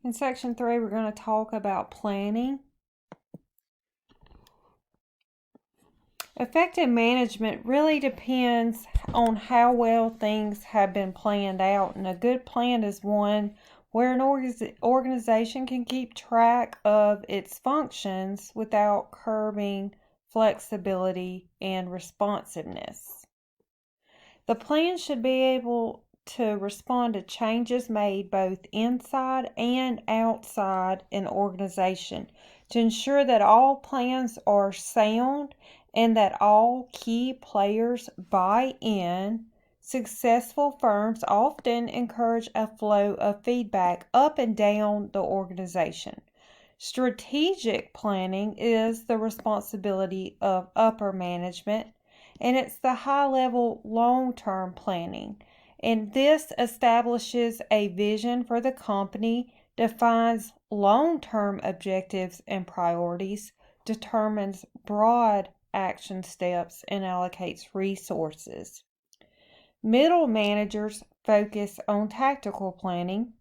In section 3, we're going to talk about planning. Effective management really depends on how well things have been planned out, and a good plan is one where an organization can keep track of its functions without curbing flexibility and responsiveness. The plan should be able to respond to changes made both inside and outside an organization to ensure that all plans are sound and that all key players buy in. Successful firms often encourage a flow of feedback up and down the organization. Strategic planning is the responsibility of upper management, and it's the high-level long-term planning. And this establishes a vision for the company, defines long-term objectives and priorities, determines broad action steps, and allocates resources. Middle managers focus on tactical planning.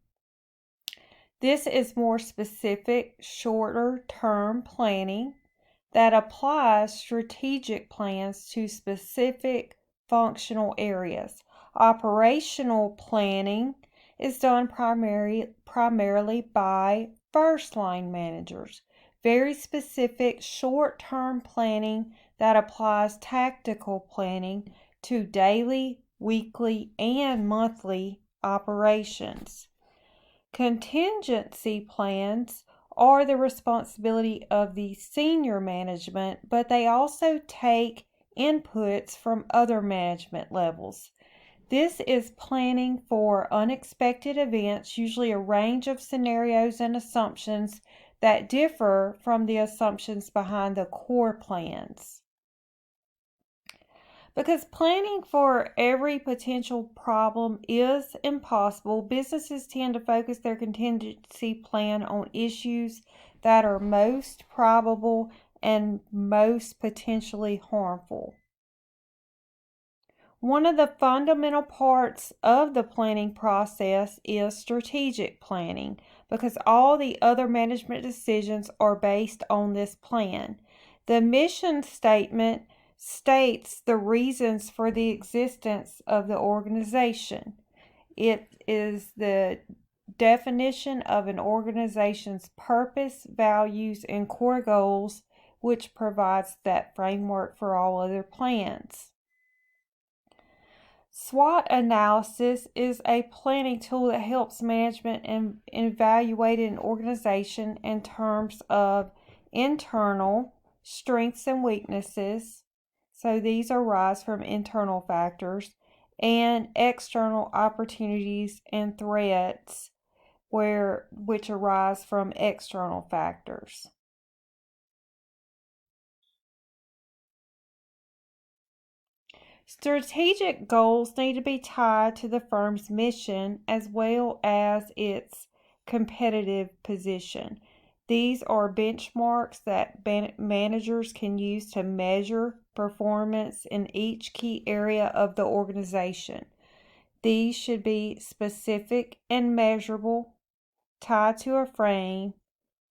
This is more specific, shorter-term planning that applies strategic plans to specific functional areas. Operational planning is done primarily by first-line managers. Very specific short-term planning that applies tactical planning to daily, weekly, and monthly operations. Contingency plans are the responsibility of the senior management, but they also take inputs from other management levels. This is planning for unexpected events, usually a range of scenarios and assumptions that differ from the assumptions behind the core plans. Because planning for every potential problem is impossible, businesses tend to focus their contingency plan on issues that are most probable and most potentially harmful. One of the fundamental parts of the planning process is strategic planning, because all the other management decisions are based on this plan. The mission statement states the reasons for the existence of the organization. It is the definition of an organization's purpose, values, and core goals, which provides that framework for all other plans. SWOT analysis is a planning tool that helps management evaluate an organization in terms of internal strengths and weaknesses. So these arise from internal factors, and external opportunities and threats which arise from external factors. Strategic goals need to be tied to the firm's mission as well as its competitive position. These are benchmarks that managers can use to measure performance in each key area of the organization. These should be specific and measurable, tied to a frame,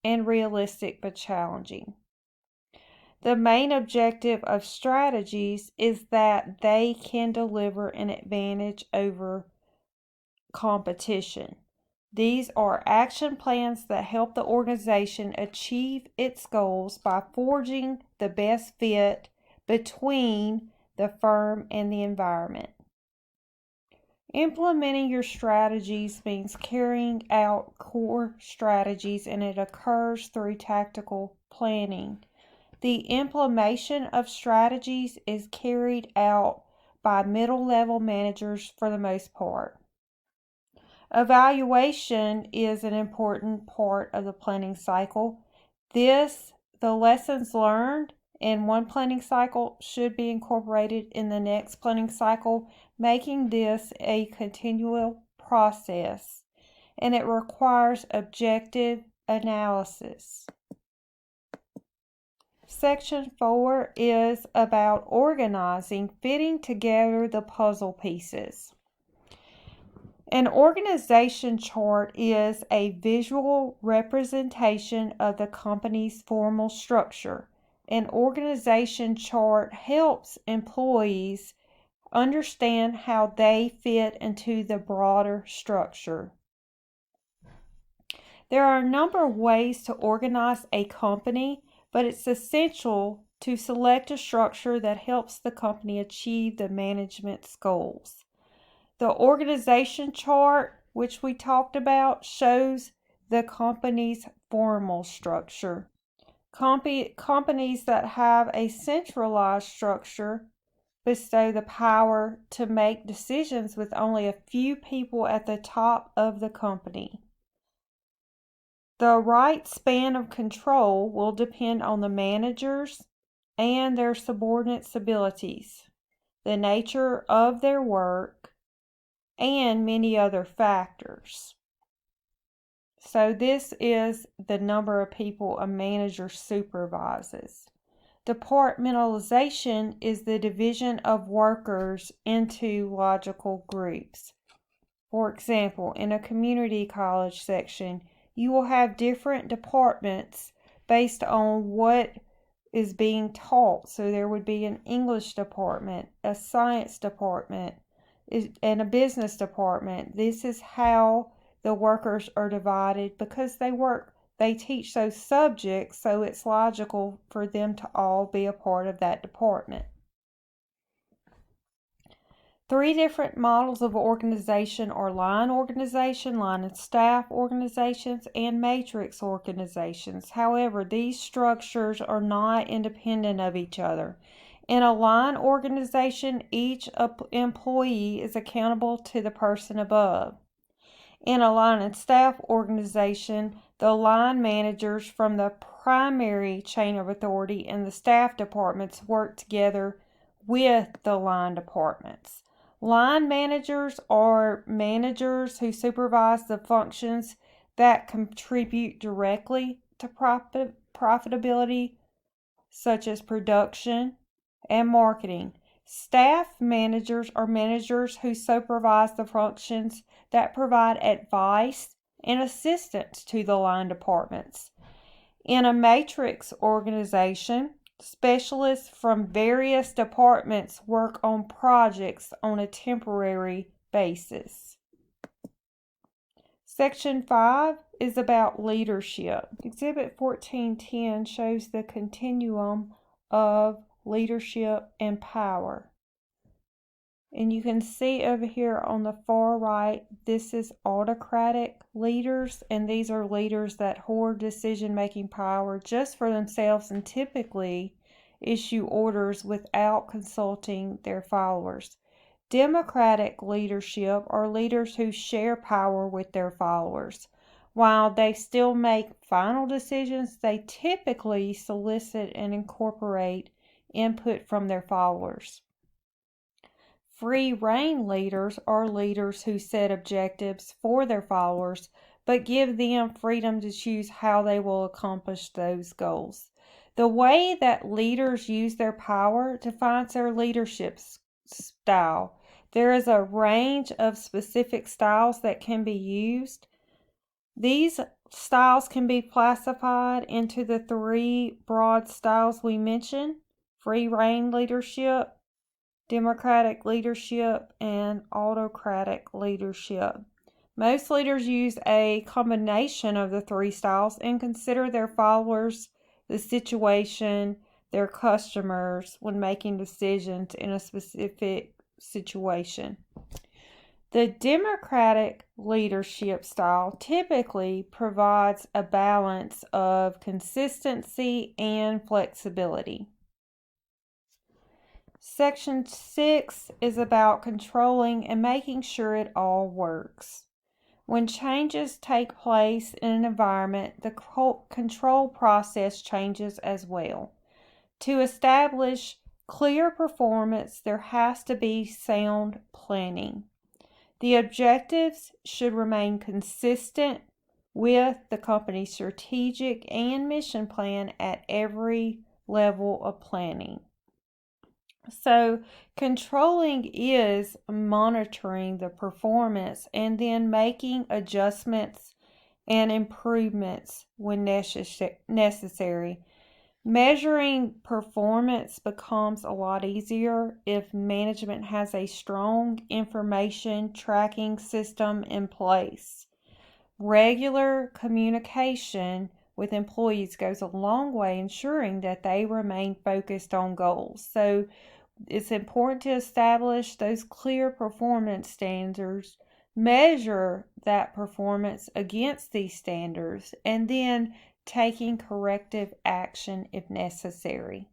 and realistic but challenging. The main objective of strategies is that they can deliver an advantage over competition. These are action plans that help the organization achieve its goals by forging the best fit between the firm and the environment. Implementing your strategies means carrying out core strategies, and it occurs through tactical planning. The implementation of strategies is carried out by middle-level managers for the most part. Evaluation is an important part of the planning cycle. The lessons learned in one planning cycle should be incorporated in the next planning cycle, making this a continual process, and it requires objective analysis. Section 4 is about fitting together the puzzle pieces. An organization chart is a visual representation of the company's formal structure. An organization chart helps employees understand how they fit into the broader structure. There are a number of ways to organize a company, but it's essential to select a structure that helps the company achieve the management's goals. The organization chart, which we talked about, shows the company's formal structure. Companies that have a centralized structure bestow the power to make decisions with only a few people at the top of the company. The right span of control will depend on the managers and their subordinates' abilities, the nature of their work, and many other factors. So this is the number of people a manager supervises. Departmentalization is the division of workers into logical groups. For example, in a community college section, you will have different departments based on what is being taught. So there would be an English department, a science department, and a business department. This is how the workers are divided because they teach those subjects, so it's logical for them to all be a part of that department. 3 different models of organization are line organization, line and staff organizations, and matrix organizations. However, these structures are not independent of each other. In a line organization, each employee is accountable to the person above. In a line and staff organization, the line managers from the primary chain of authority and the staff departments work together with the line departments. Line managers are managers who supervise the functions that contribute directly to profitability, such as production and marketing. Staff managers are managers who supervise the functions that provide advice and assistance to the line departments. In a matrix organization, specialists from various departments work on projects on a temporary basis. Section 5 is about leadership. Exhibit 1410 shows the continuum of leadership and power. And you can see over here on the far right, this is autocratic leaders, and these are leaders that hoard decision-making power just for themselves and typically issue orders without consulting their followers. Democratic leadership are leaders who share power with their followers. While they still make final decisions, they typically solicit and incorporate input from their followers. Free rein leaders are leaders who set objectives for their followers, but give them freedom to choose how they will accomplish those goals. The way that leaders use their power defines their leadership style. There is a range of specific styles that can be used. These styles can be classified into the 3 broad styles we mentioned: free rein leadership, democratic leadership, and autocratic leadership. Most leaders use a combination of the 3 styles and consider their followers, the situation, their customers when making decisions in a specific situation. The democratic leadership style typically provides a balance of consistency and flexibility. Section 6 is about controlling and making sure it all works. When changes take place in an environment, the control process changes as well. To establish clear performance, there has to be sound planning. The objectives should remain consistent with the company's strategic and mission plan at every level of planning. So, controlling is monitoring the performance and then making adjustments and improvements when necessary. Measuring performance becomes a lot easier if management has a strong information tracking system in place. Regular communication with employees goes a long way ensuring that they remain focused on goals. So it's important to establish those clear performance standards, measure that performance against these standards, and then taking corrective action if necessary.